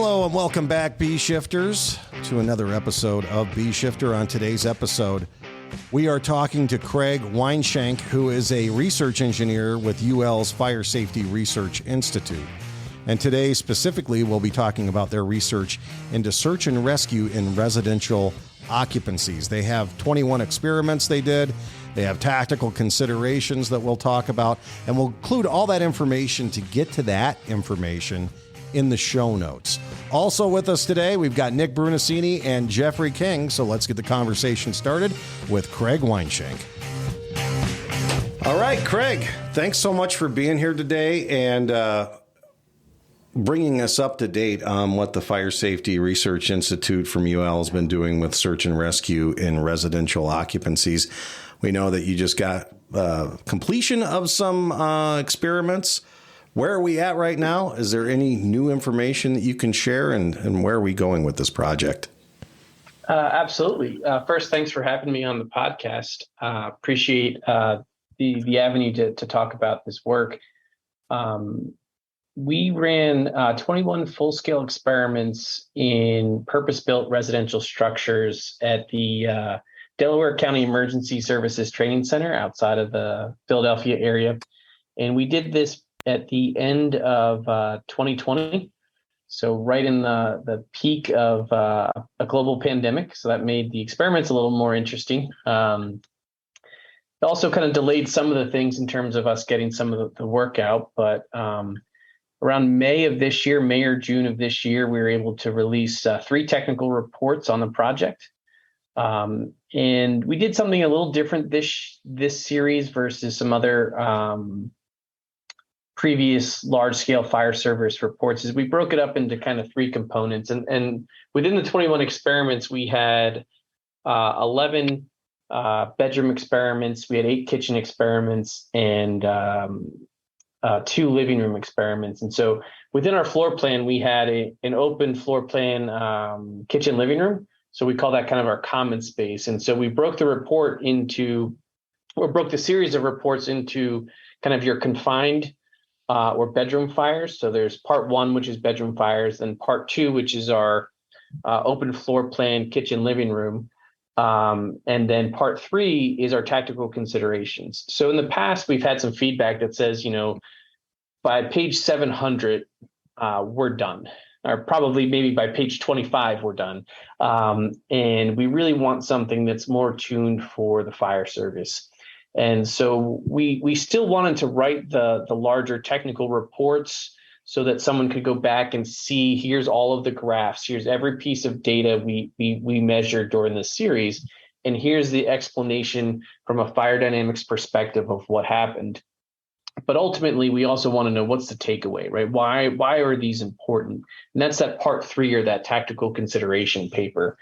Hello and welcome back, Bee Shifters, to another episode of Bee Shifter. On today's episode, we are talking to Craig Weinschenk, who is a research engineer with UL's Fire Safety Research Institute. And today, specifically, we'll be talking about their research into search and rescue in residential occupancies. They have 21 experiments they did. They have tactical considerations that we'll talk about, and we'll include all that information to get to that information in the show notes. Also with us today, we've got Nick Brunacini and Jeffrey King, so let's get the conversation started with Craig Weinschenk. All right, Craig, thanks so much for being here today and bringing us up to date on what the Fire Safety Research Institute from UL has been doing with search and rescue in residential occupancies. We know that you just got completion of some experiments. Where are we at right now? Is there any new information that you can share, and where are we going with this project? Absolutely. First, thanks for having me on the podcast. Appreciate the avenue to talk about this work. We ran 21 full-scale experiments in purpose-built residential structures at the Delaware County Emergency Services Training Center outside of the Philadelphia area. And we did this at the end of 2020, so right in the peak of a global pandemic. So that made the experiments a little more interesting. It also kind of delayed some of the things in terms of us getting some of the work out. But around May or June of this year, we were able to release 3 technical reports on the project. And we did something a little different this series versus some other previous large-scale fire service reports. Is we broke it up into kind of 3 components. And within the 21 experiments, we had 11 bedroom experiments, we had 8 kitchen experiments, and 2 living room experiments. And so within our floor plan, we had an open floor plan kitchen living room. So we call that kind of our common space. And so we broke the series of reports into kind of your confined or bedroom fires. So there's part 1, which is bedroom fires, then part 2, which is our open floor plan kitchen living room. And then part 3 is our tactical considerations. So in the past, we've had some feedback that says, by page 700, we're done. Or probably maybe by page 25, we're done. And we really want something that's more tuned for the fire service. And so we still wanted to write the larger technical reports so that someone could go back and see, here's all of the graphs, here's every piece of data we measured during this series, and here's the explanation from a fire dynamics perspective of what happened. But ultimately, we also want to know what's the takeaway, right? Why are these important? And that's that part 3 or that tactical consideration paper.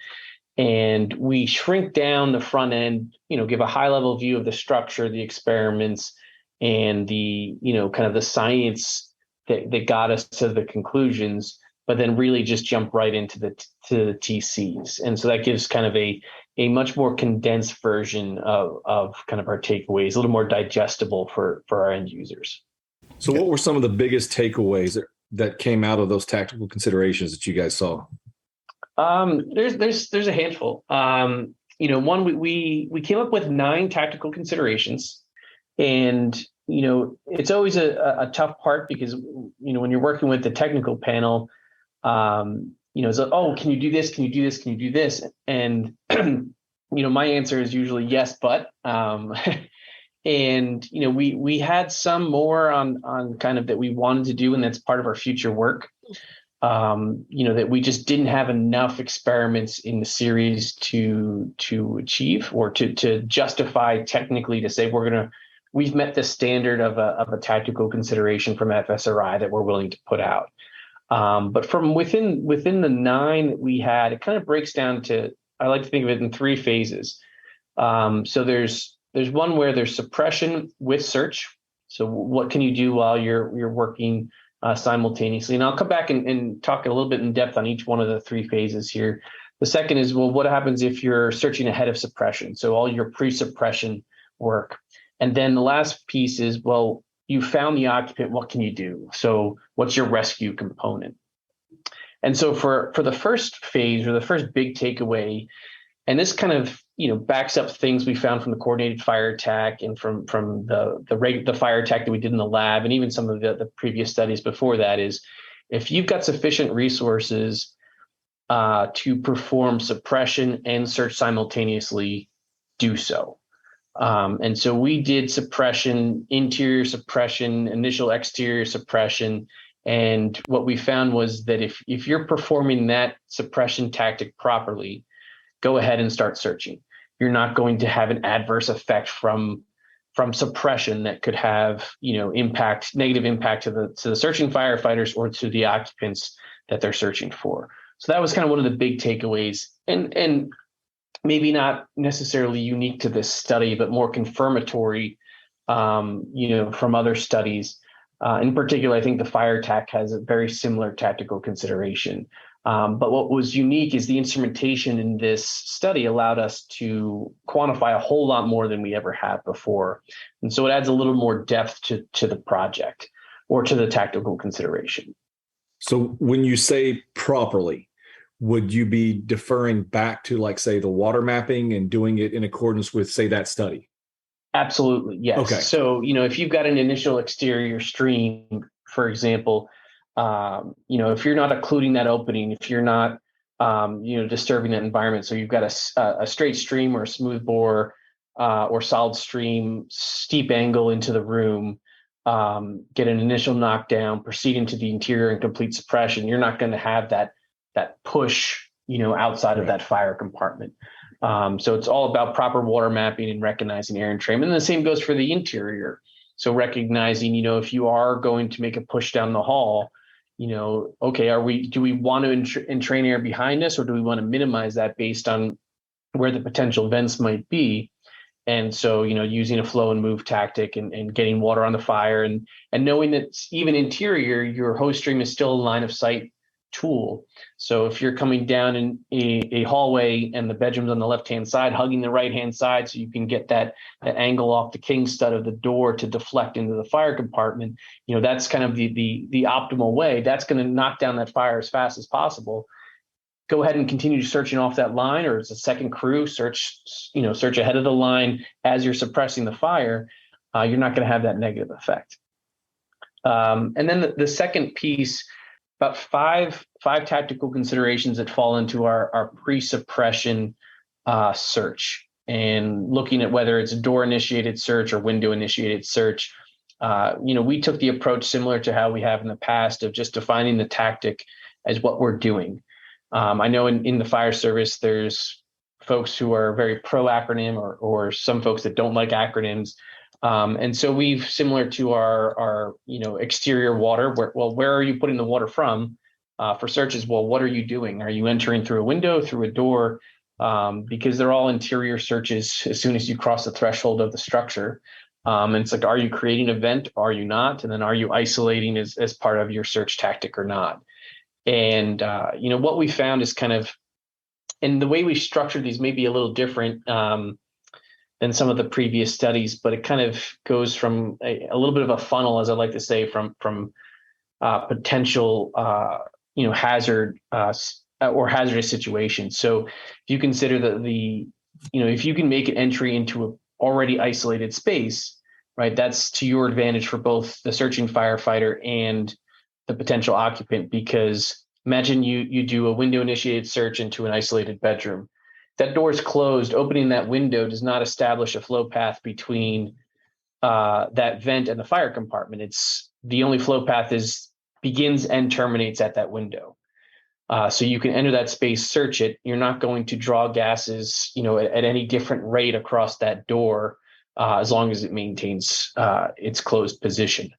And we shrink down the front end, give a high level view of the structure, the experiments, and the, kind of the science that got us to the conclusions, but then really just jump right into the TCs. And so that gives kind of a much more condensed version of kind of our takeaways, a little more digestible for our end users. So what were some of the biggest takeaways that came out of those tactical considerations that you guys saw? There's a handful. One, we came up with 9 tactical considerations, and it's always a tough part because when you're working with the technical panel, it's like, oh, can you do this? Can you do this? Can you do this? And my answer is usually yes, but and we had some more on kind of that we wanted to do, and that's part of our future work. That we just didn't have enough experiments in the series to achieve or to justify technically to say we've met the standard of a tactical consideration from FSRI that we're willing to put out. But from within the 9 that we had, it kind of breaks down to, I like to think of it in 3 phases. So there's one where there's suppression with search. So what can you do while you're working simultaneously? And I'll come back and talk a little bit in depth on each one of the 3 phases here. The second is, well, what happens if you're searching ahead of suppression? So all your pre-suppression work. And then the last piece is, well, you found the occupant, what can you do? So what's your rescue component? And so for the first phase, or the first big takeaway, and this kind of backs up things we found from the coordinated fire attack and from the fire attack that we did in the lab, and even some of the previous studies before that, is if you've got sufficient resources to perform suppression and search simultaneously, do so. And so we did suppression, interior suppression, initial exterior suppression. And what we found was that if you're performing that suppression tactic properly, go ahead and start searching. You're not going to have an adverse effect from suppression that could have negative impact to the searching firefighters or to the occupants that they're searching for. So that was kind of one of the big takeaways, and maybe not necessarily unique to this study, but more confirmatory, from other studies. In particular, I think the fire attack has a very similar tactical consideration. But what was unique is the instrumentation in this study allowed us to quantify a whole lot more than we ever have before. And so it adds a little more depth to the project or to the tactical consideration. So when you say properly, would you be deferring back to, like, say, the water mapping and doing it in accordance with, say, that study? Absolutely, yes. Okay. So, if you've got an initial exterior stream, for example, if you're not occluding that opening, if you're not, disturbing that environment, so you've got a straight stream or a smooth bore or solid stream, steep angle into the room, get an initial knockdown, proceed into the interior and complete suppression, you're not going to have that push, outside of that fire compartment. So it's all about proper water mapping and recognizing air entrainment. And the same goes for the interior. So recognizing, if you are going to make a push down the hall, okay, do we want to entrain air behind us, or do we want to minimize that based on where the potential vents might be? And so, using a flow and move tactic and getting water on the fire and knowing that even interior, your hose stream is still a line of sight tool. So if you're coming down in a hallway and the bedroom's on the left-hand side, hugging the right-hand side so you can get that angle off the king stud of the door to deflect into the fire compartment, that's kind of the optimal way. That's going to knock down that fire as fast as possible. Go ahead and continue searching off that line, or as a second crew, search ahead of the line as you're suppressing the fire. You're not going to have that negative effect. And then the second piece, about five tactical considerations that fall into our pre-suppression search, and looking at whether it's a door-initiated search or window-initiated search. We took the approach similar to how we have in the past of just defining the tactic as what we're doing. I know in the fire service, there's folks who are very pro-acronym or some folks that don't like acronyms. And so we've, similar to our exterior water, where are you putting the water from? For searches, what are you doing? Are you entering through a window, through a door? Because they're all interior searches as soon as you cross the threshold of the structure. And it's like, are you creating a vent? Are you not? And then are you isolating as part of your search tactic or not? And, what we found is kind of, and the way we structured these may be a little different than some of the previous studies, but it kind of goes from a little bit of a funnel, as I like to say, from potential, hazard or hazardous situations. So if you consider if you can make an entry into an already isolated space, right, that's to your advantage for both the searching firefighter and the potential occupant, because imagine you do a window initiated search into an isolated bedroom. That door is closed. Opening that window does not establish a flow path between that vent and the fire compartment. It's the only flow path begins and terminates at that window. So you can enter that space, search it. You're not going to draw gases, at any different rate across that door, as long as it maintains its closed position.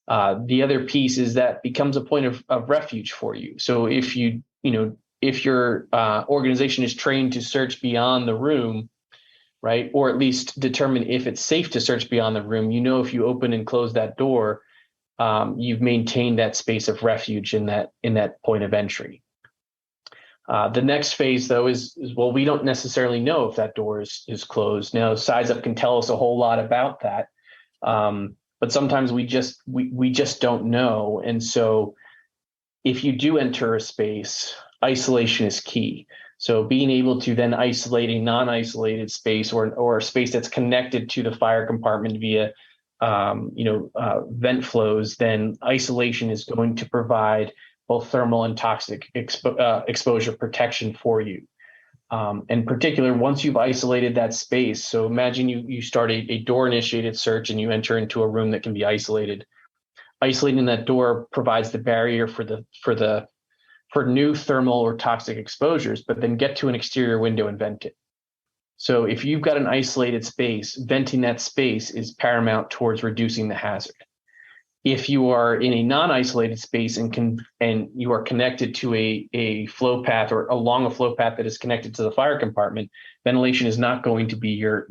The other piece is that becomes a point of refuge for you. So if if your organization is trained to search beyond the room, right, or at least determine if it's safe to search beyond the room, if you open and close that door, you've maintained that space of refuge in that point of entry. The next phase, though, is we don't necessarily know if that door is closed. Now, size up can tell us a whole lot about that, but sometimes we just don't know, and so if you do enter a space, isolation is key. So being able to then isolate a non-isolated space or a space that's connected to the fire compartment via vent flows, then isolation is going to provide both thermal and toxic exposure protection for you. In particular, once you've isolated that space, so imagine you start a door-initiated search and you enter into a room that can be isolated. Isolating that door provides the barrier for new thermal or toxic exposures, but then get to an exterior window and vent it. So if you've got an isolated space, venting that space is paramount towards reducing the hazard. If you are in a non-isolated space and you are connected to a flow path or along a flow path that is connected to the fire compartment, ventilation is not going to be your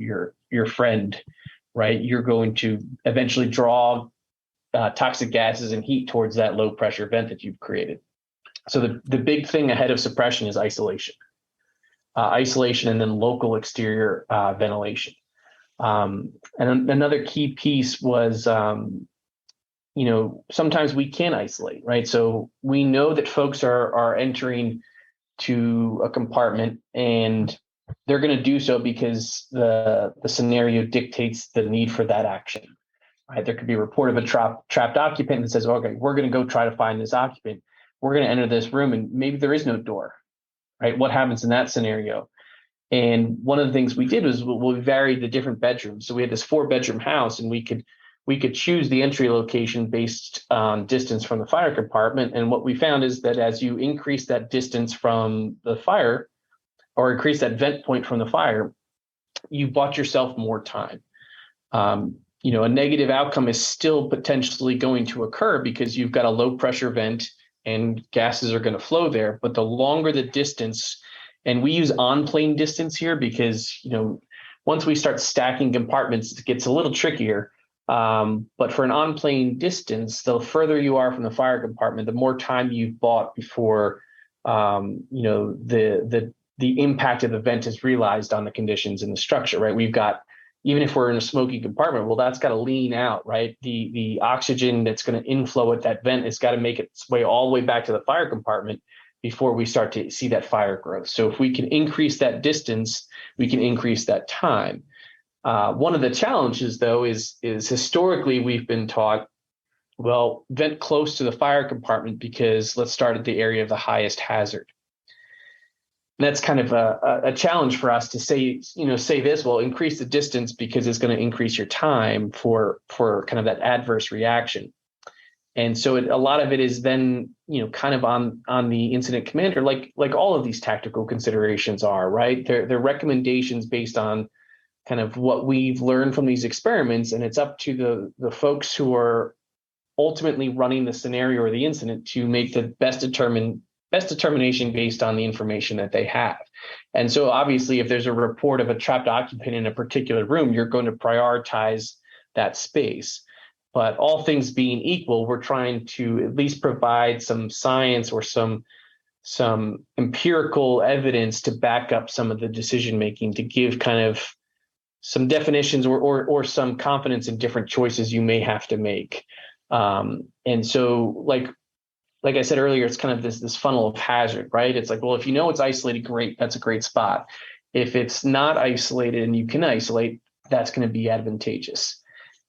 friend, right? You're going to eventually draw toxic gases and heat towards that low pressure vent that you've created. So the big thing ahead of suppression is isolation. Isolation and then local exterior ventilation. And another key piece was, sometimes we can isolate, right? So we know that folks are entering to a compartment and they're going to do so because the scenario dictates the need for that action, right? There could be a report of a trapped occupant that says, okay, we're going to go try to find this occupant. We're going to enter this room and maybe there is no door, right? What happens in that scenario? And one of the things we did was we varied the different bedrooms. So we had this 4-bedroom house and we could choose the entry location based on distance from the fire compartment. And what we found is that as you increase that distance from the fire or increase that vent point from the fire, you bought yourself more time. A negative outcome is still potentially going to occur because you've got a low pressure vent and gases are going to flow there. But the longer the distance, and we use on-plane distance here because, once we start stacking compartments, it gets a little trickier. But for an on-plane distance, the further you are from the fire compartment, the more time you've bought before, the impact of the vent is realized on the conditions in the structure, right? We've got, even if we're in a smoky compartment, well, that's got to lean out, right? The oxygen that's going to inflow at that vent has got to make its way all the way back to the fire compartment before we start to see that fire growth. So if we can increase that distance, we can increase that time. One of the challenges, though, is historically we've been taught, well, vent close to the fire compartment because let's start at the area of the highest hazard. And that's kind of a challenge for us to say this, well, increase the distance because it's going to increase your time for kind of that adverse reaction. And so a lot of it is then, kind of on the incident commander, like all of these tactical considerations are, right? They're recommendations based on kind of what we've learned from these experiments. And it's up to the folks who are ultimately running the scenario or the incident to make the best determination based on the information that they have. And so obviously, if there's a report of a trapped occupant in a particular room, you're going to prioritize that space. But all things being equal, we're trying to at least provide some science or some empirical evidence to back up some of the decision making, to give kind of some definitions or some confidence in different choices you may have to make. And so like I said earlier, it's kind of this funnel of hazard, right? It's like, well, if it's isolated, great, that's a great spot. If it's not isolated and you can isolate, that's going to be advantageous.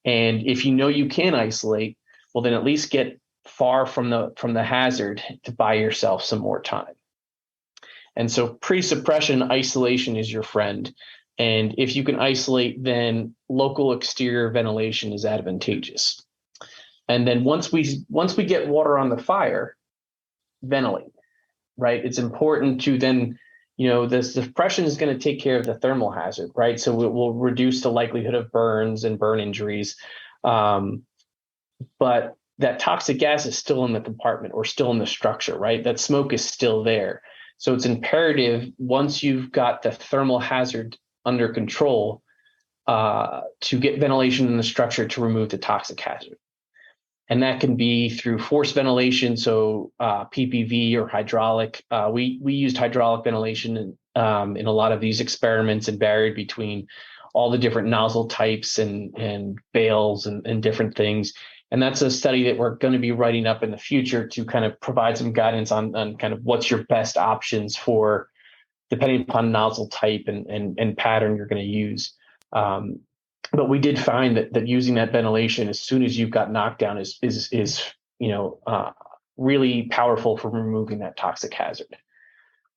And if you can isolate, well, then at least get far from the hazard to buy yourself some more time. And so pre-suppression isolation is your friend. And if you can isolate, then local exterior ventilation is advantageous. And then once we get water on the fire, ventilate, right? It's important to then, the suppression is going to take care of the thermal hazard, right? So it will reduce the likelihood of burns and burn injuries. But that toxic gas is still in the compartment or still in the structure, right? That smoke is still there. So it's imperative, once you've got the thermal hazard under control, to get ventilation in the structure to remove the toxic hazard. And that can be through forced ventilation, so PPV or hydraulic. We used hydraulic ventilation in a lot of these experiments and varied between all the different nozzle types and bales and different things. And that's a study that we're going to be writing up in the future to kind of provide some guidance on kind of what's your best options for, depending upon nozzle type and pattern you're going to use. But we did find that using that ventilation as soon as you've got knockdown is really powerful for removing that toxic hazard.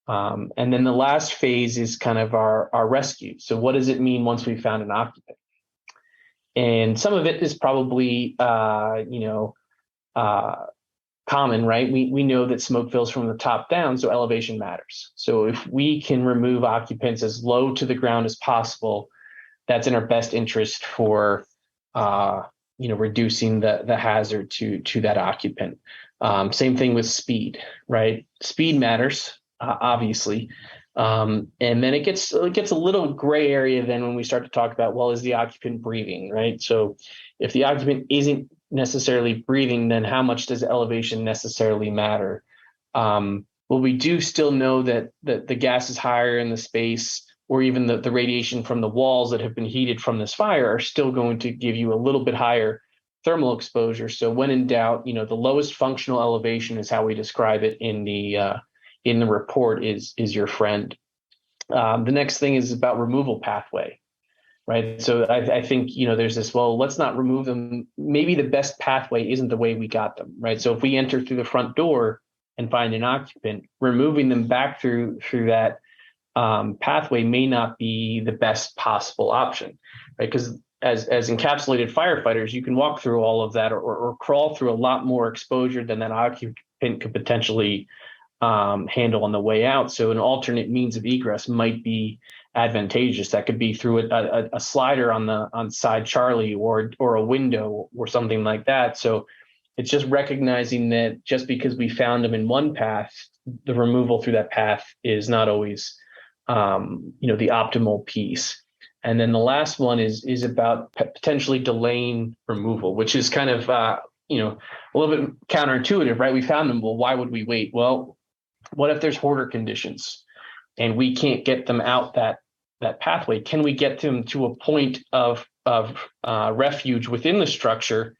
And then the last phase is kind of our rescue. So what does it mean once we found an occupant? And some of it is probably, common, right? We know that smoke fills from the top down, so elevation matters. So if we can remove occupants as low to the ground as possible, that's in our best interest for, reducing the hazard to that occupant. Same thing with speed, right? Speed matters, obviously. And then it gets a little gray area then when we start to talk about, well, is the occupant breathing, right? So if the occupant isn't necessarily breathing, then how much does elevation necessarily matter? Well, we do still know that the gas is higher in the space, or even the radiation from the walls that have been heated from this fire are still going to give you a little bit higher thermal exposure. So when in doubt, the lowest functional elevation is how we describe it in the report is your friend. The next thing is about removal pathway, right? So I think, there's this, well, let's not remove them. Maybe the best pathway isn't the way we got them, right? So if we enter through the front door and find an occupant, removing them back through that pathway may not be the best possible option, right? Because as encapsulated firefighters, you can walk through all of that or crawl through a lot more exposure than that occupant could potentially handle on the way out. So an alternate means of egress might be advantageous. That could be through a slider on side Charlie or a window or something like that. So it's just recognizing that just because we found them in one path, the removal through that path is not always the optimal piece. And then the last one is about potentially delaying removal, which is kind of a little bit counterintuitive, right? We found them. Well, why would we wait? Well, what if there's hoarder conditions and we can't get them out that pathway? Can we get them to a point of refuge within the structure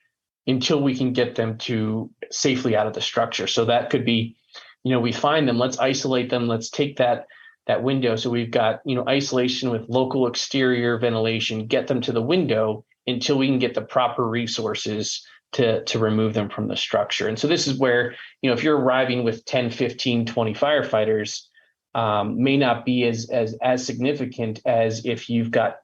until we can get them to safely out of the structure? So that could be, we find them, let's isolate them, let's take that window. So we've got, isolation with local exterior ventilation, get them to the window until we can get the proper resources to remove them from the structure. And so this is where, if you're arriving with 10, 15, 20 firefighters, may not be as significant as if you've got,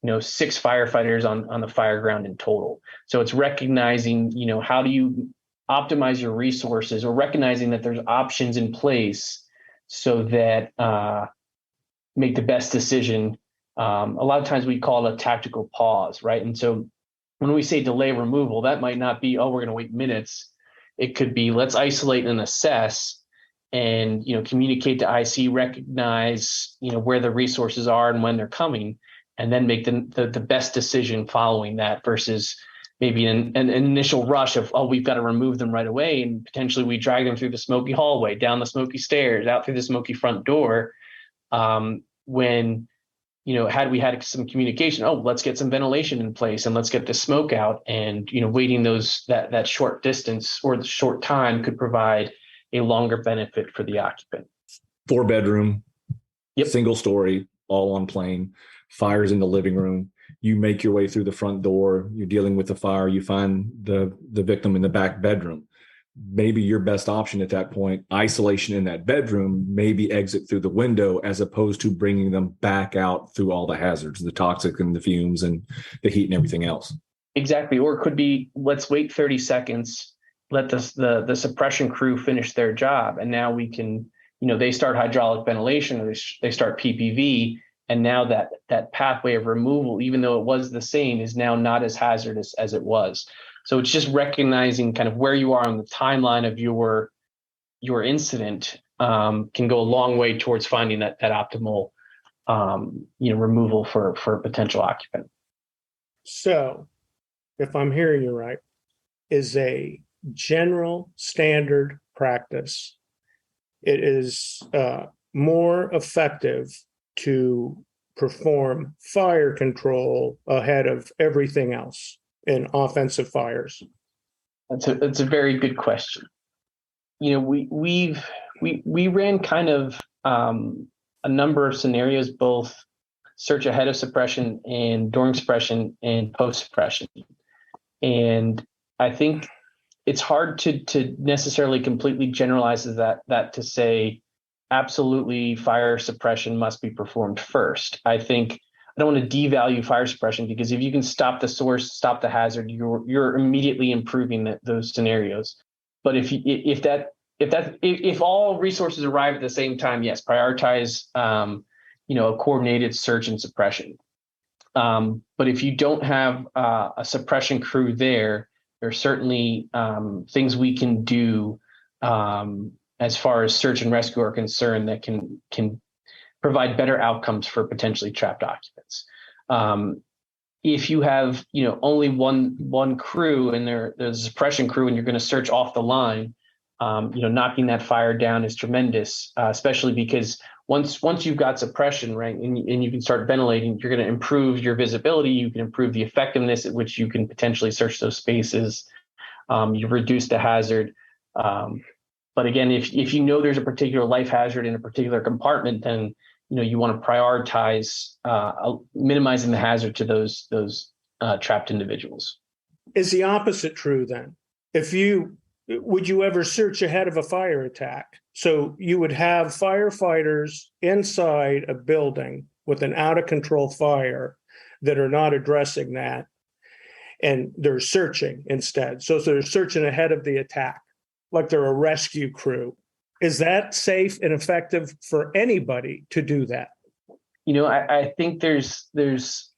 6 firefighters on the fireground in total. So it's recognizing, how do you optimize your resources, or recognizing that there's options in place so that make the best decision. A lot of times we call it a tactical pause, right? And so when we say delay removal, that might not be, we're going to wait minutes. It could be, let's isolate and assess and, communicate to IC, recognize, where the resources are and when they're coming, and then make the best decision following that versus maybe an initial rush of, we've got to remove them right away. And potentially we drag them through the smoky hallway, down the smoky stairs, out through the smoky front door. When, had we had some communication, let's get some ventilation in place and let's get the smoke out, and, waiting that short distance or the short time could provide a longer benefit for the occupant. 4-bedroom, yep. Single story, all on plane, fires in the living room. You make your way through the front door, you're dealing with the fire, you find the victim in the back bedroom. Maybe your best option at that point, isolation in that bedroom, maybe exit through the window, as opposed to bringing them back out through all the hazards, the toxic and the fumes and the heat and everything else. Exactly. Or it could be, let's wait 30 seconds, let the suppression crew finish their job. And now we can, they start hydraulic ventilation, or they start PPV. And now that pathway of removal, even though it was the same, is now not as hazardous as it was. So it's just recognizing kind of where you are on the timeline of your incident can go a long way towards finding that optimal removal for a potential occupant. So, if I'm hearing you right, is a general standard practice. It is more effective to perform fire control ahead of everything else in offensive fires. That's a very good question. We ran kind of a number of scenarios, both search ahead of suppression and during suppression and post suppression. And I think it's hard to necessarily completely generalize that to say absolutely fire suppression must be performed first. I think I don't want to devalue fire suppression, because if you can stop the source, stop the hazard, you're immediately improving those scenarios. But if all resources arrive at the same time, yes, prioritize a coordinated search and suppression. But if you don't have a suppression crew there are certainly things we can do as far as search and rescue are concerned that can provide better outcomes for potentially trapped occupants. If you have only one crew and there's a suppression crew and you're going to search off the line, knocking that fire down is tremendous, especially because once you've got suppression, right, and you can start ventilating, you're going to improve your visibility. You can improve the effectiveness at which you can potentially search those spaces. You reduce the hazard. But again, if there's a particular life hazard in a particular compartment, then you want to prioritize minimizing the hazard to those trapped individuals. Is the opposite true then? Would you ever search ahead of a fire attack? So you would have firefighters inside a building with an out of control fire that are not addressing that, and they're searching instead. So they're searching ahead of the attack, like they're a rescue crew. Is that safe and effective for anybody to do that? I think there's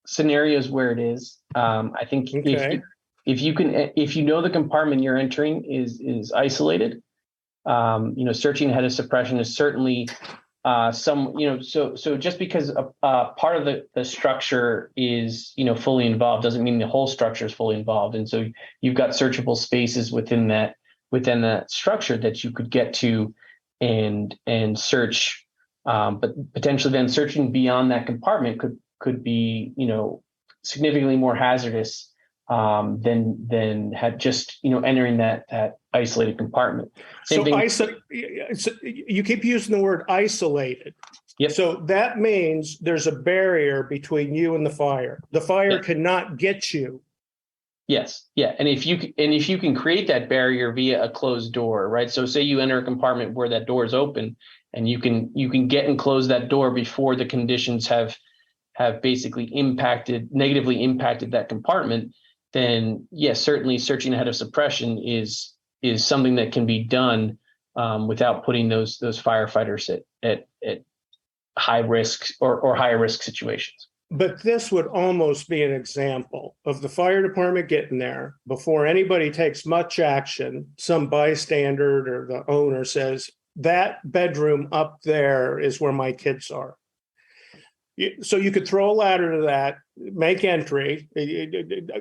scenarios where it is. I think okay. if the compartment you're entering is isolated, searching ahead of suppression is certainly so just because a part of the structure is fully involved doesn't mean the whole structure is fully involved. And so you've got searchable spaces within that structure that you could get to and search, but potentially then searching beyond that compartment could be significantly more hazardous than had just entering that isolated compartment. So you keep using the word isolated. Yep. So that means there's a barrier between you and the fire. The fire cannot get you. Yes. Yeah. And if you can create that barrier via a closed door, right? So say you enter a compartment where that door is open and you can get and close that door before the conditions have basically negatively impacted that compartment, then yes, certainly searching ahead of suppression is something that can be done without putting those firefighters at high risk or higher risk situations. But this would almost be an example of the fire department getting there before anybody takes much action. Some bystander or the owner says, that bedroom up there is where my kids are. So you could throw a ladder to that, make entry,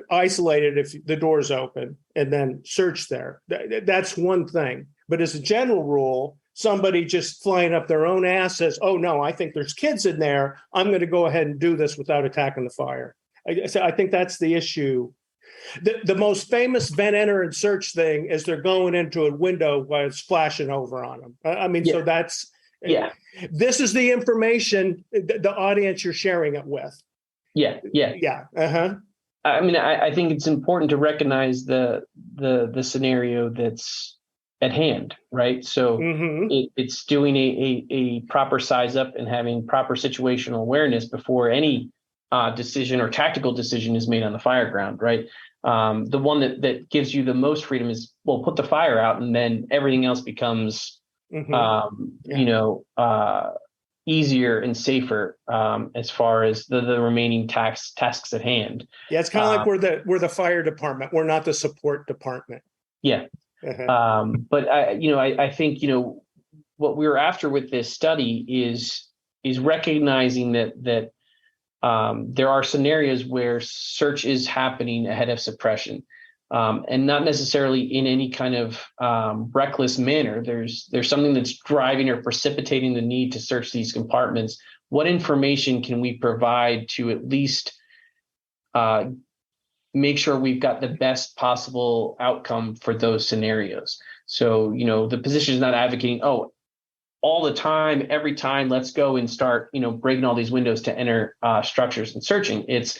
isolate it if the door's open, and then search there. That's one thing. But as a general rule, somebody just flying up their own ass says, oh, no, I think there's kids in there. I'm going to go ahead and do this without attacking the fire. I think that's the issue. The most famous vent, enter, and search thing is they're going into a window while it's flashing over on them. So that's... Yeah. This is the information, the audience you're sharing it with. Yeah. Uh-huh. I think it's important to recognize the scenario that's at hand, right? So it's doing a proper size up and having proper situational awareness before any decision or tactical decision is made on the fire ground, right? The one that gives you the most freedom is, well, put the fire out, and then everything else becomes easier and safer as far as the remaining tasks at hand. Yeah, it's kind of like we're the fire department. We're not the support department. Yeah. Uh-huh. But I think what we were after with this study is recognizing that there are scenarios where search is happening ahead of suppression. And not necessarily in any kind of reckless manner. There's something that's driving or precipitating the need to search these compartments. What information can we provide to at least make sure we've got the best possible outcome for those scenarios. So, the position is not advocating, oh, all the time, every time, let's go and start, breaking all these windows to enter structures and searching. It's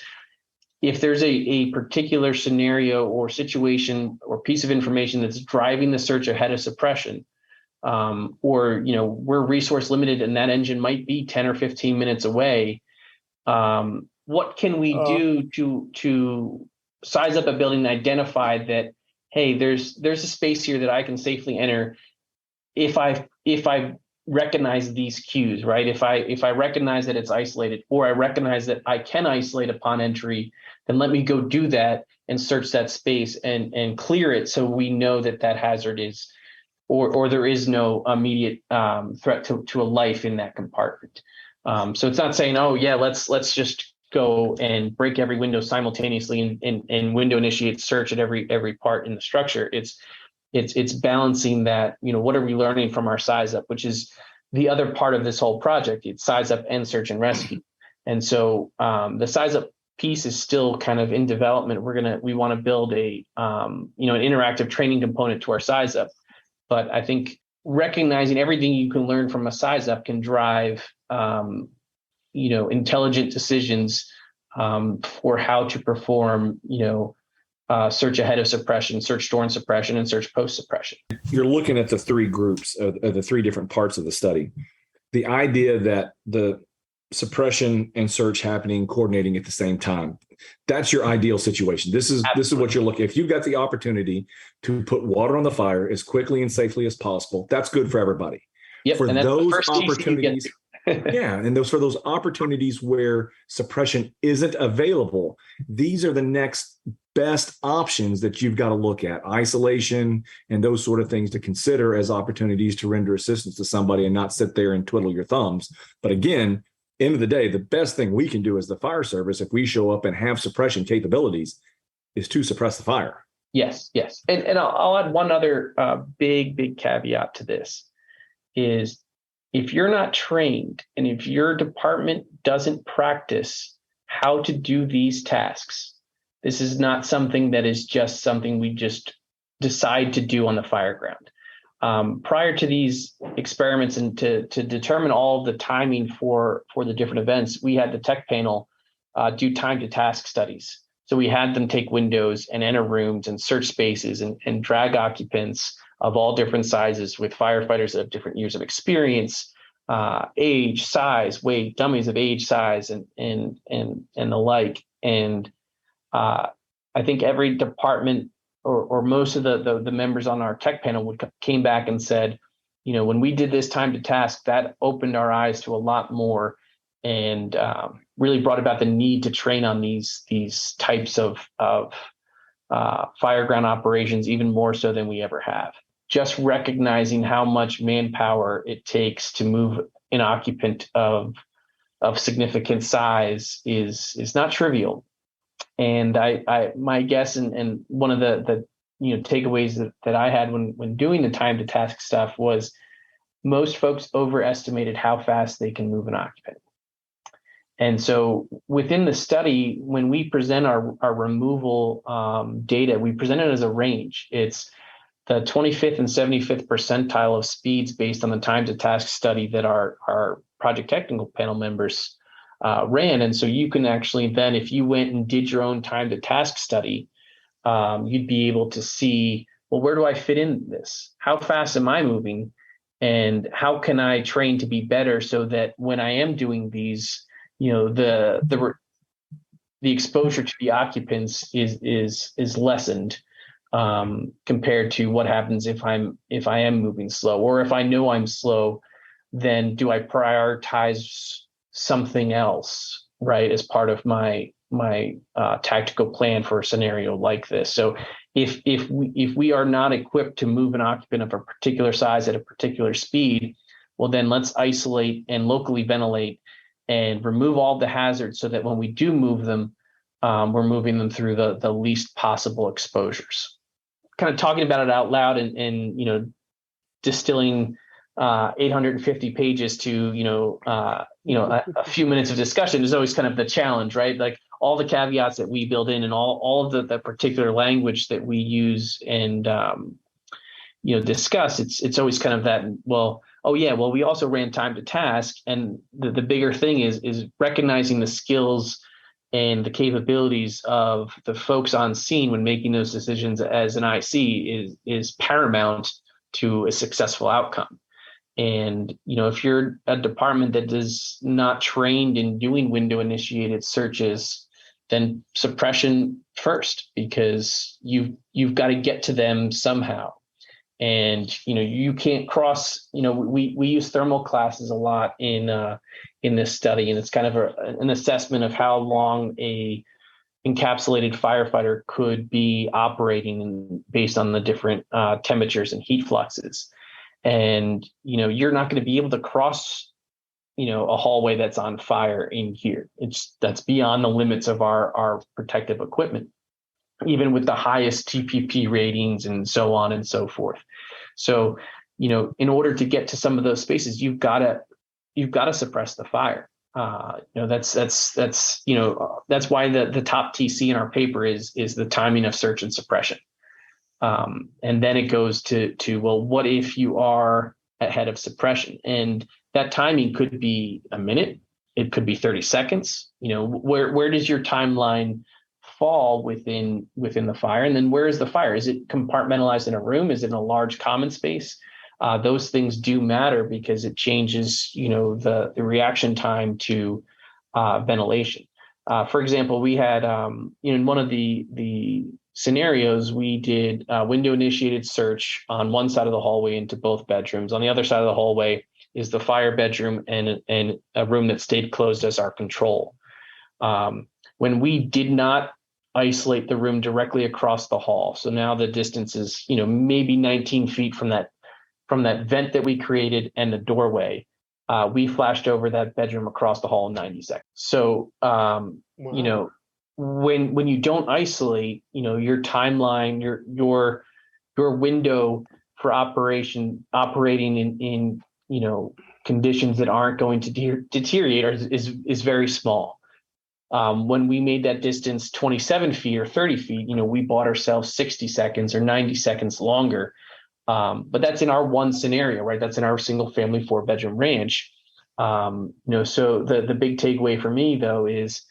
if there's a particular scenario or situation or piece of information that's driving the search ahead of suppression, or, we're resource limited and that engine might be 10 or 15 minutes away. What can we do to size up a building and identify that, hey, there's a space here that I can safely enter if I recognize these cues, right? If I recognize that it's isolated, or I recognize that I can isolate upon entry, then let me go do that and search that space and clear it, so we know that hazard is, or there is no immediate threat to a life in that compartment. So it's not saying, oh yeah, let's just go and break every window simultaneously and window initiate search at every part in the structure. It's balancing that, what are we learning from our size up, which is the other part of this whole project. It's size up and search and rescue. And so the size up piece is still kind of in development. We want to build an interactive training component to our size up. But I think recognizing everything you can learn from a size up can drive, intelligent decisions for how to perform, search ahead of suppression, search during suppression, and search post suppression. You're looking at the three groups of the three different parts of the study. The idea that the suppression and search happening, coordinating at the same time, that's your ideal situation. This is what you're looking. If you've got the opportunity to put water on the fire as quickly and safely as possible, that's good for everybody. Yep, for and that's those the first opportunities. Yeah. And for those opportunities where suppression isn't available, these are the next best options that you've got to look at. Isolation and those sort of things to consider as opportunities to render assistance to somebody and not sit there and twiddle your thumbs. But again, end of the day, the best thing we can do as the fire service, if we show up and have suppression capabilities, is to suppress the fire. Yes. And I'll add one other big caveat to this is, if you're not trained and if your department doesn't practice how to do these tasks, this is not something that is just something we just decide to do on the fireground. Prior to these experiments and to determine all the timing for the different events, we had the tech panel do time to task studies. So we had them take windows and enter rooms and search spaces and drag occupants of all different sizes with firefighters that have different years of experience, age, size, weight, dummies of age, size, and the like. And I think every department or most of the members on our tech panel came back and said, when we did this time to task, that opened our eyes to a lot more and really brought about the need to train on these types of fireground operations, even more so than we ever have. Just recognizing how much manpower it takes to move an occupant of significant size is not trivial. And my guess and one of the takeaways that I had when doing the time to task stuff was most folks overestimated how fast they can move an occupant. And so within the study, when we present our removal data, we present it as a range. It's the 25th and 75th percentile of speeds based on the time to task study that our project technical panel members ran. And so you can actually then, if you went and did your own time to task study, you'd be able to see, well, where do I fit in this? How fast am I moving? And how can I train to be better so that when I am doing these, the exposure to the occupants is lessened compared to what happens if I am moving slow, or if I know I'm slow, then do I prioritize something else, right, as part of my tactical plan for a scenario like this? So if we are not equipped to move an occupant of a particular size at a particular speed, well, then let's isolate and locally ventilate and remove all the hazards so that when we do move them, we're moving them through the least possible exposures. Kind of talking about it out loud and distilling 850 pages to a few minutes of discussion is always kind of the challenge, right? Like all the caveats that we build in and all of the particular language that we use and discuss, it's always kind of that, well, oh yeah, well, we also ran time to task. And the bigger thing is recognizing the skills and the capabilities of the folks on scene when making those decisions as an IC is paramount to a successful outcome. And, if you're a department that is not trained in doing window initiated searches, then suppression first, because you've got to get to them somehow. And, you can't cross, we use thermal classes a lot in this study, and it's kind of an assessment of how long a encapsulated firefighter could be operating based on the different temperatures and heat fluxes. And, you're not going to be able to cross, a hallway that's on fire in here. That's beyond the limits of our protective equipment, even with the highest TPP ratings and so on and so forth. So, in order to get to some of those spaces, you've got to suppress the fire. That's why the top TC in our paper is the timing of search and suppression. And then it goes to, well, what if you are ahead of suppression? And that timing could be a minute. It could be 30 seconds. Where does your timeline fall within the fire? And then where is the fire? Is it compartmentalized in a room? Is it in a large common space? Those things do matter because it changes, the reaction time to ventilation. For example, we had, in one of the scenarios, we did window initiated search on one side of the hallway into both bedrooms. On the other side of the hallway is the fire bedroom and a room that stayed closed as our control. When we did not isolate the room directly across the hall, so now the distance is, maybe 19 feet from that vent that we created and the doorway, we flashed over that bedroom across the hall in 90 seconds. So, Wow. When you don't isolate, your timeline, your window for operating in conditions that aren't going to deteriorate is very small. When we made that distance 27 feet or 30 feet, we bought ourselves 60 seconds or 90 seconds longer. But that's in our one scenario, right? That's in our single family 4-bedroom ranch. So the big takeaway for me, though, is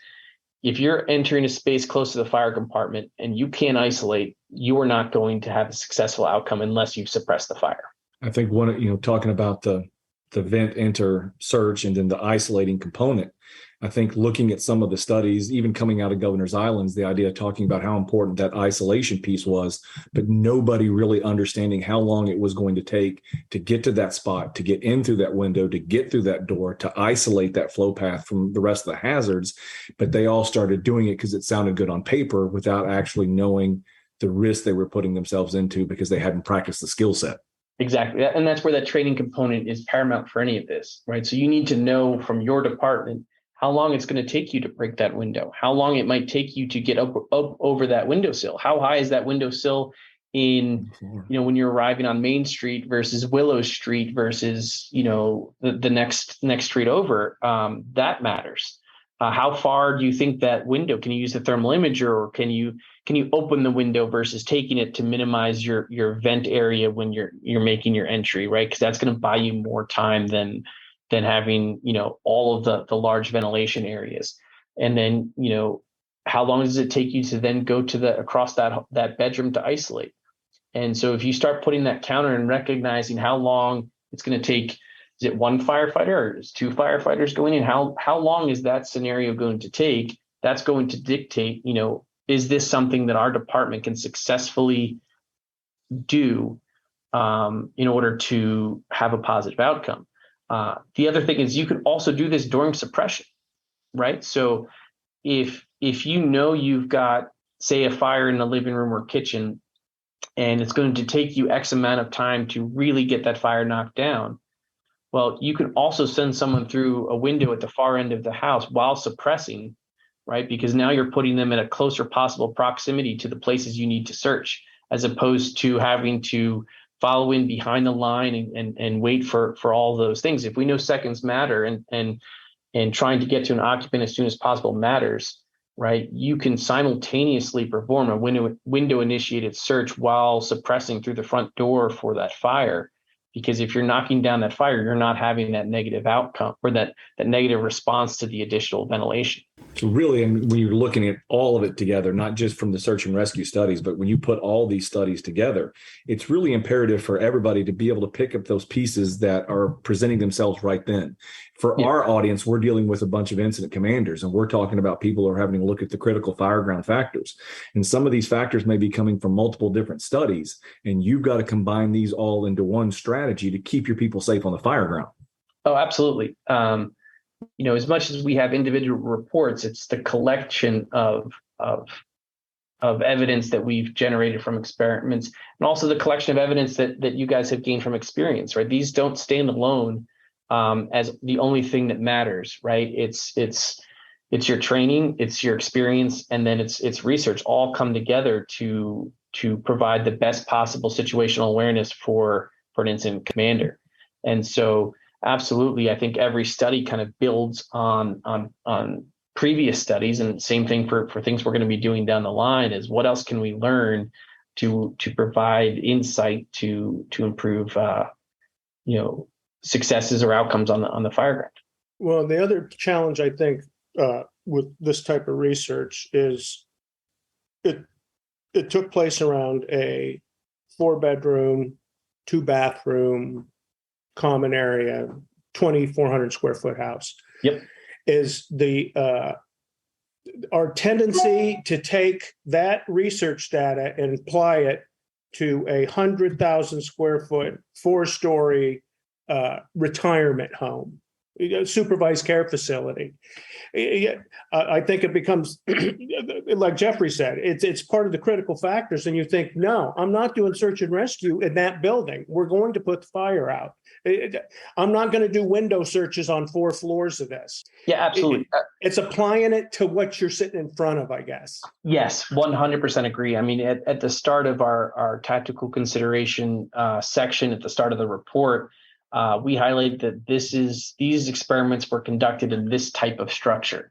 if you're entering a space close to the fire compartment and you can't isolate, you are not going to have a successful outcome unless you've suppressed the fire. I think talking about the vent enter search and then the isolating component, I think looking at some of the studies, even coming out of Governor's Islands, the idea of talking about how important that isolation piece was, but nobody really understanding how long it was going to take to get to that spot, to get in through that window, to get through that door, to isolate that flow path from the rest of the hazards. But they all started doing it because it sounded good on paper without actually knowing the risk they were putting themselves into because they hadn't practiced the skill set. Exactly. And that's where that training component is paramount for any of this, right? So you need to know from your department how long it's going to take you to break that window, how long it might take you to get up over that windowsill. How high is that windowsill in, when you're arriving on Main Street versus Willow Street versus, the next street over, that matters. How far do you think that window, can you use the thermal imager, or can you open the window versus taking it to minimize your vent area when you're making your entry, right? Because that's going to buy you more time than having, all of the large ventilation areas. And then, how long does it take you to then go to across that bedroom to isolate? And so if you start putting that counter and recognizing how long it's going to take, is it one firefighter or is 2 firefighters going in? How long is that scenario going to take? That's going to dictate, is this something that our department can successfully do in order to have a positive outcome? The other thing is you could also do this during suppression, right? So if you've got, say, a fire in the living room or kitchen, and it's going to take you X amount of time to really get that fire knocked down, well, you can also send someone through a window at the far end of the house while suppressing, right? Because now you're putting them in a closer possible proximity to the places you need to search, as opposed to having to follow in behind the line and wait for all those things. If we know seconds matter and trying to get to an occupant as soon as possible matters, right, you can simultaneously perform a window initiated search while suppressing through the front door for that fire. Because if you're knocking down that fire, you're not having that negative outcome or that negative response to the additional ventilation. So really, when you're looking at all of it together, not just from the search and rescue studies, but when you put all these studies together, it's really imperative for everybody to be able to pick up those pieces that are presenting themselves right then. For our audience, we're dealing with a bunch of incident commanders, and we're talking about people who are having to look at the critical fireground factors. And some of these factors may be coming from multiple different studies, and you've got to combine these all into one strategy to keep your people safe on the fireground. Oh, absolutely. As much as we have individual reports, it's the collection of evidence that we've generated from experiments, and also the collection of evidence that you guys have gained from experience, right? These don't stand alone as the only thing that matters, right? It's your training, it's your experience, and then it's research all come together to provide the best possible situational awareness for an incident commander. And so absolutely, I think every study kind of builds on previous studies, and same thing for things we're going to be doing down the line is what else can we learn to provide insight to improve successes or outcomes on the fireground. Well, the other challenge I think with this type of research is it took place around a 4-bedroom, 2-bathroom, common area, 2,400 square foot house. Yep. Is our tendency to take that research data and apply it to a 100,000 square foot, 4-story retirement home, supervised care facility. I think it becomes, like Jeffrey said, it's part of the critical factors. And you think, no, I'm not doing search and rescue in that building. We're going to put the fire out. I'm not going to do window searches on 4 floors of this. Yeah, absolutely. It's applying it to what you're sitting in front of, I guess. Yes, 100% agree. I mean, at the start of our tactical consideration section at the start of the report, we highlight that these experiments were conducted in this type of structure.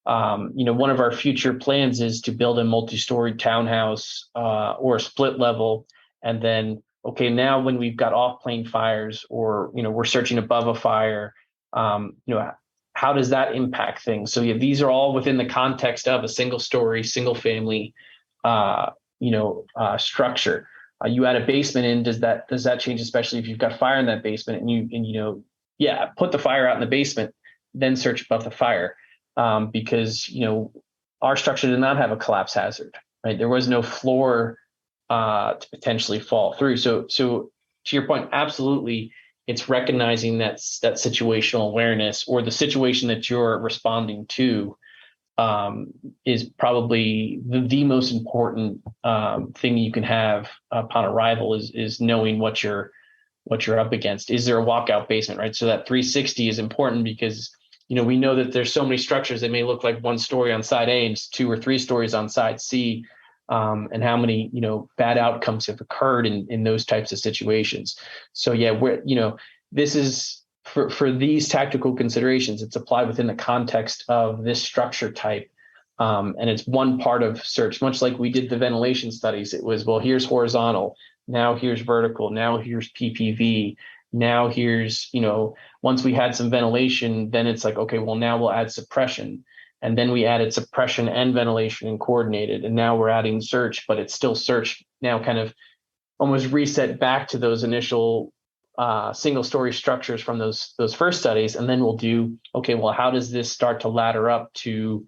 One of our future plans is to build a multi-story townhouse or a split level, and then now when we've got off-plane fires or we're searching above a fire, how does that impact things? So these are all within the context of a single-story, single-family, structure. You add a basement in, does that change, especially if you've got fire in that basement and put the fire out in the basement, then search above the fire, because our structure did not have a collapse hazard, right? There was no floor to potentially fall through. So to your point, absolutely, it's recognizing that situational awareness or the situation that you're responding to is probably the most important thing you can have upon arrival is knowing what you're up against. Is there a walkout basement, right? So that 360 is important because we know that there's so many structures that may look like 1 story on side A and 2 or 3 stories on side C, and how many bad outcomes have occurred in those types of situations. So this is for these tactical considerations, it's applied within the context of this structure type. And it's one part of search, much like we did the ventilation studies. It was, well, here's horizontal, now here's vertical, now here's PPV, now here's, once we had some ventilation, then it's like, okay, well, now we'll add suppression. And then we added suppression and ventilation and coordinated. And now we're adding search, but it's still search now, kind of almost reset back to those initial single-story structures from those first studies. And then we'll do, okay, well, how does this start to ladder up to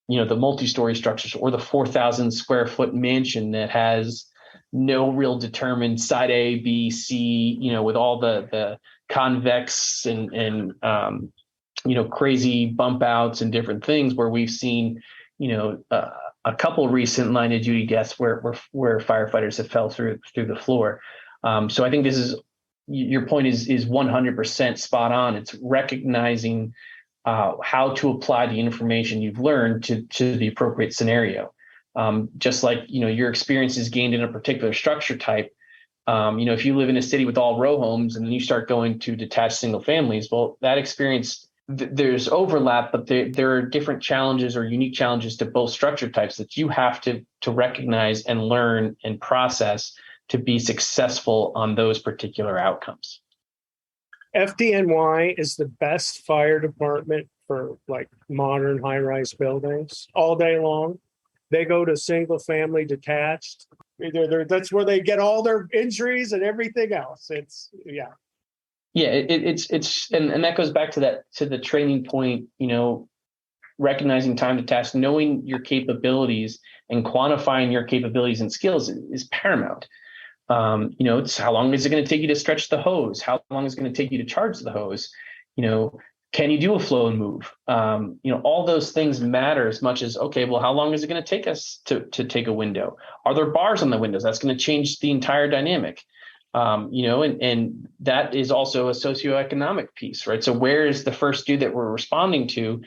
the multi-story structures or the 4,000 square foot mansion that has no real determined side A, B, C, with all the convex and crazy bump outs and different things where we've seen, a couple recent line of duty deaths where firefighters have fell through the floor. So I think this is, your point is 100% spot on. It's recognizing how to apply the information you've learned to the appropriate scenario. Just like, your experience is gained in a particular structure type. If you live in a city with all row homes and then you start going to detached single families, well, that experience there's overlap, but there are different challenges or unique challenges to both structure types that you have to recognize and learn and process to be successful on those particular outcomes. FDNY is the best fire department for like modern high-rise buildings all day long. They go to single family detached. That's where they get all their injuries and everything else. It's and that goes back to the training point, recognizing time to task, knowing your capabilities and quantifying your capabilities and skills is paramount. It's how long is it going to take you to stretch the hose? How long is it going to take you to charge the hose? Can you do a flow and move? All those things matter as much as, okay, well, how long is it going to take us to take a window? Are there bars on the windows? That's going to change the entire dynamic. And that is also a socioeconomic piece, right? So where is the first dude that we're responding to?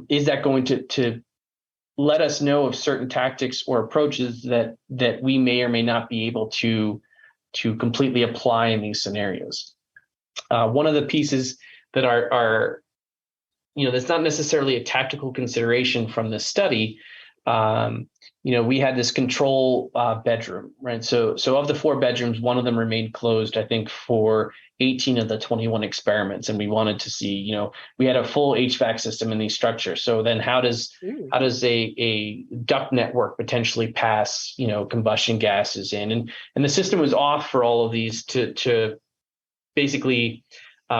Is that going to let us know of certain tactics or approaches that we may or may not be able to completely apply in these scenarios? One of the pieces that are that's not necessarily a tactical consideration from the study. We had this control bedroom, right? So of the 4 bedrooms, one of them remained closed, I think, for 18 of the 21 experiments. And we wanted to see, we had a full HVAC system in these structures. So then how does a duct network potentially pass, combustion gases in? And the system was off for all of these to basically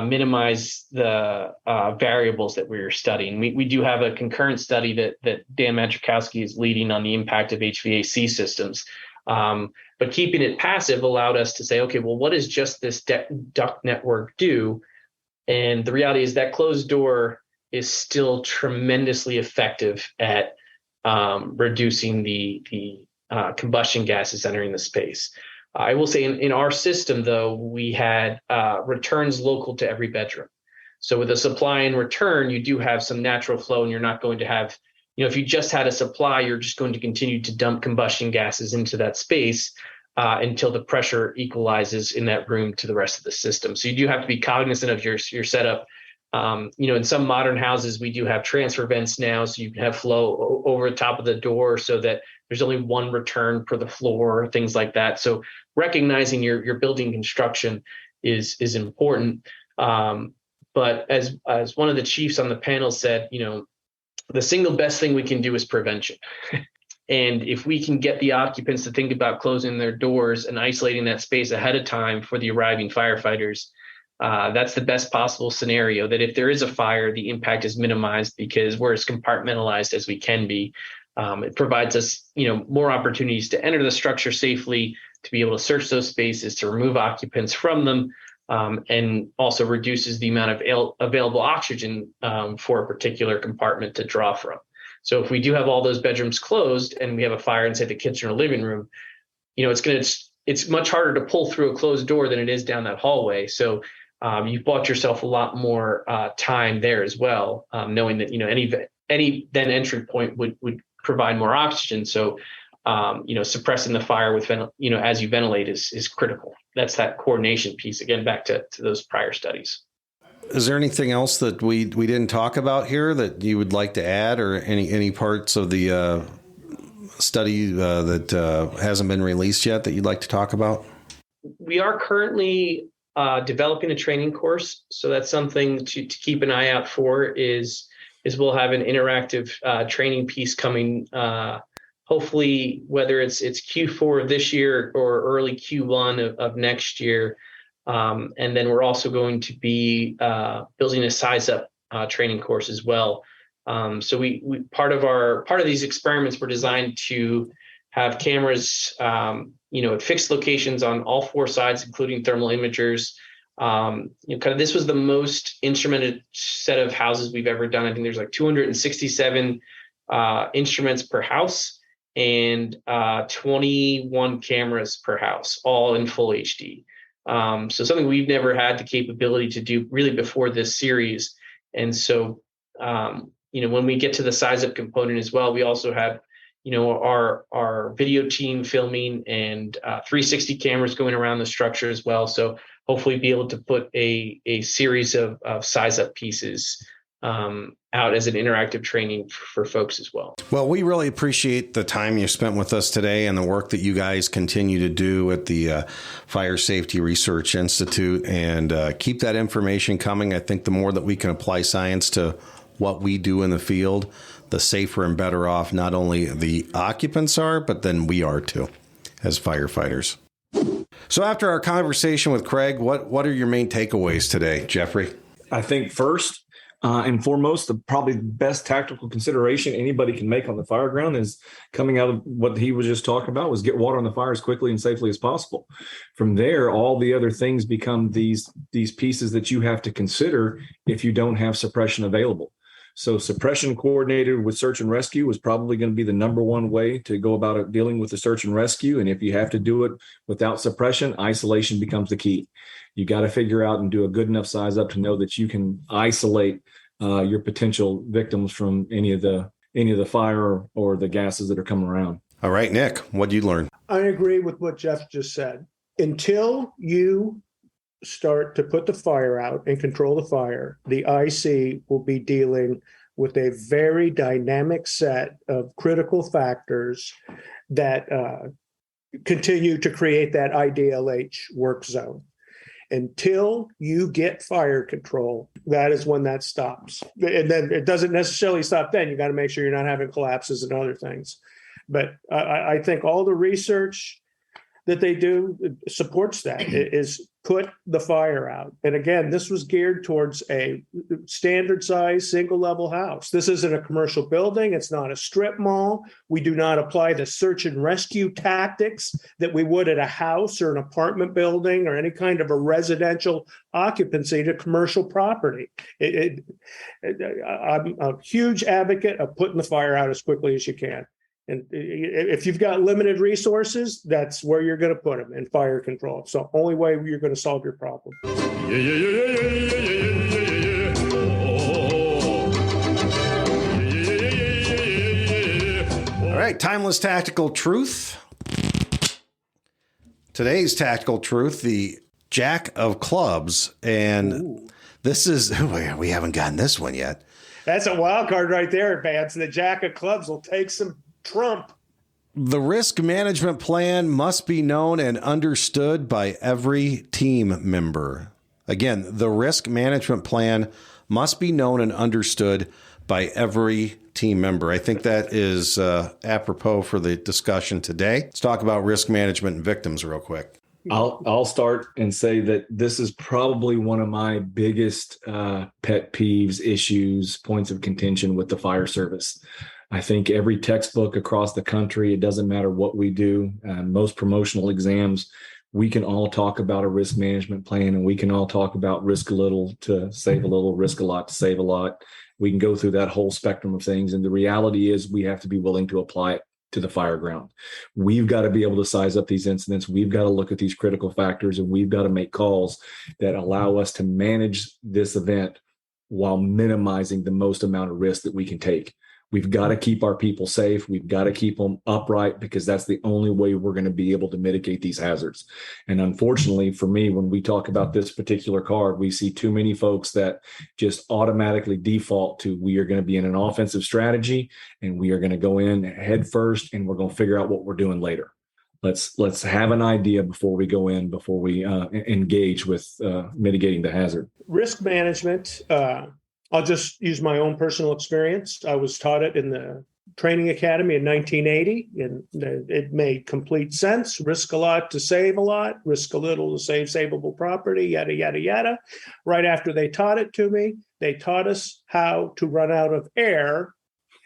minimize the variables that we were studying. We do have a concurrent study that Dan Maczkowski is leading on the impact of HVAC systems. But keeping it passive allowed us to say, okay, well, what does just this duct network do? And the reality is that closed door is still tremendously effective at reducing the combustion gases entering the space. I will say in our system, though, we had returns local to every bedroom. So with a supply and return, you do have some natural flow, and you're not going to have, if you just had a supply, you're just going to continue to dump combustion gases into that space until the pressure equalizes in that room to the rest of the system. So you do have to be cognizant of your setup. In some modern houses, we do have transfer vents now, so you can have flow over the top of the door so that there's only one return per the floor, things like that. So recognizing your building construction is important. But as one of the chiefs on the panel said, the single best thing we can do is prevention. And if we can get the occupants to think about closing their doors and isolating that space ahead of time for the arriving firefighters, that's the best possible scenario, that if there is a fire, the impact is minimized because we're as compartmentalized as we can be. It provides us, more opportunities to enter the structure safely, to be able to search those spaces, to remove occupants from them, and also reduces the amount of available oxygen for a particular compartment to draw from. So if we do have all those bedrooms closed and we have a fire in, say, the kitchen or living room, it's much harder to pull through a closed door than it is down that hallway. So you've bought yourself a lot more time there as well, knowing that any then entry point would provide more oxygen. So suppressing the fire with as you ventilate is critical. That's that coordination piece. Again, back to those prior studies. Is there anything else that we didn't talk about here that you would like to add, or any parts of the study that hasn't been released yet that you'd like to talk about? We are currently developing a training course, so that's something to keep an eye out for. Is we'll have an interactive training piece coming. Hopefully, whether it's Q4 of this year or early Q1 of next year. And then we're also going to be building a size up training course as well. So we part of these experiments were designed to have cameras, at fixed locations on all 4 sides, including thermal imagers. This was the most instrumented set of houses we've ever done. I think there's like 267 instruments per house and 21 cameras per house, all in full HD. So something we've never had the capability to do really before this series. And so, when we get to the size up component as well, we also have, our video team filming and 360 cameras going around the structure as well. So hopefully be able to put a series of size up pieces out as an interactive training for folks as well. Well, we really appreciate the time you spent with us today and the work that you guys continue to do at the Fire Safety Research Institute, and keep that information coming. I think the more that we can apply science to what we do in the field, the safer and better off not only the occupants are, but then we are too as firefighters. So after our conversation with Craig, what are your main takeaways today, Jeffrey? I think first and foremost, the probably best tactical consideration anybody can make on the fire ground is coming out of what he was just talking about, was get water on the fire as quickly and safely as possible. From there, all the other things become these pieces that you have to consider if you don't have suppression available. So suppression coordinated with search and rescue is probably going to be the number one way to go about it, dealing with the search and rescue. And if you have to do it without suppression, isolation becomes the key. You got to figure out and do a good enough size up to know that you can isolate your potential victims from any of the fire or the gases that are coming around. All right, Nick, what did you learn? I agree with what Jeff just said. Until you start to put the fire out and control the fire, the IC will be dealing with a very dynamic set of critical factors that continue to create that IDLH work zone. Until you get fire control, that is when that stops. And then it doesn't necessarily stop then. You got to make sure you're not having collapses and other things. But I think all the research that they do supports that, is put the fire out. And again, this was geared towards a standard size single level house. This isn't a commercial building. It's not a strip mall. We do not apply the search and rescue tactics that we would at a house or an apartment building or any kind of a residential occupancy to commercial property. I'm a huge advocate of putting the fire out as quickly as you can. And if you've got limited resources, that's where you're going to put them, in fire control. So only way you're going to solve your problem. All right, timeless tactical truth. Today's tactical truth, the Jack of Clubs. And this is, we haven't gotten this one yet. That's a wild card right there, Vance. The Jack of Clubs will take some trump. The risk management plan must be known and understood by every team member. Again, the risk management plan must be known and understood by every team member. I think that is apropos for the discussion today. Let's talk about risk management and victims real quick. I'll start and say that this is probably one of my biggest pet peeves, issues, points of contention with the fire service. I think every textbook across the country, it doesn't matter what we do, most promotional exams, we can all talk about a risk management plan, and we can all talk about risk a little to save a little, risk a lot to save a lot. We can go through that whole spectrum of things. And the reality is we have to be willing to apply it to the fire ground. We've got to be able to size up these incidents. We've got to look at these critical factors, and we've got to make calls that allow us to manage this event while minimizing the most amount of risk that we can take. We've got to keep our people safe. We've got to keep them upright, because that's the only way we're going to be able to mitigate these hazards. And unfortunately for me, when we talk about this particular card, we see too many folks that just automatically default to, we are going to be in an offensive strategy and we are going to go in head first and we're going to figure out what we're doing later. Let's have an idea before we go in, before we engage with mitigating the hazard. Risk management, I'll just use my own personal experience. I was taught it in the training academy in 1980, and it made complete sense. Risk a lot to save a lot, risk a little to save savable property, yada, yada, yada. Right after they taught it to me, they taught us how to run out of air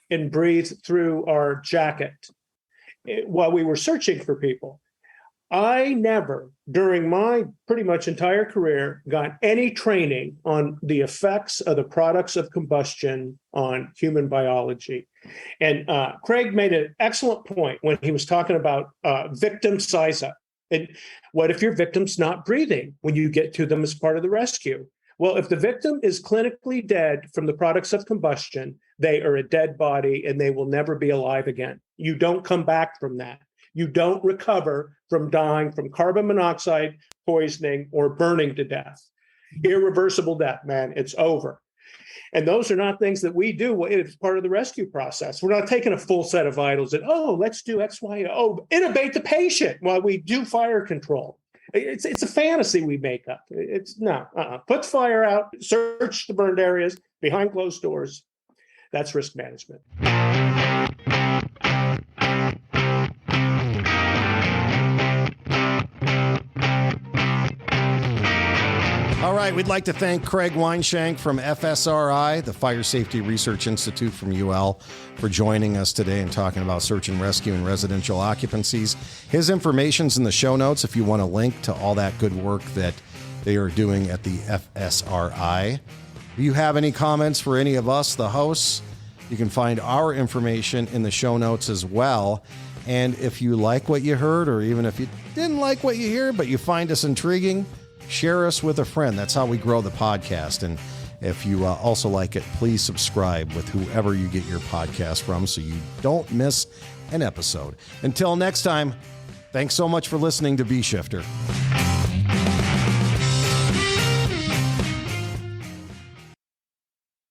and breathe through our jacket while we were searching for people. I never, during my pretty much entire career, got any training on the effects of the products of combustion on human biology. And Craig made an excellent point when he was talking about victim size up. And what if your victim's not breathing when you get to them as part of the rescue? Well, if the victim is clinically dead from the products of combustion, they are a dead body and they will never be alive again. You don't come back from that. you don't recover from dying from carbon monoxide poisoning or burning to death. Irreversible death, man, it's over. And those are not things that we do. It's part of the rescue process. We're not taking a full set of vitals and, let's do X, Y, intubate the patient while we do fire control. It's a fantasy we make up. Put the fire out, search the burned areas behind closed doors. That's risk management. All right, we'd like to thank Craig Weinschenk from FSRI, the Fire Safety Research Institute from UL, for joining us today and talking about search and rescue and residential occupancies. His information's in the show notes if you want to link to all that good work that they are doing at the FSRI. If you have any comments for any of us, the hosts, you can find our information in the show notes as well. And if you like what you heard, or even if you didn't like what you hear, but you find us intriguing, share us with a friend. That's how we grow the podcast. And if you also like it, please subscribe with whoever you get your podcast from so you don't miss an episode. Until next time, thanks so much for listening to B Shifter.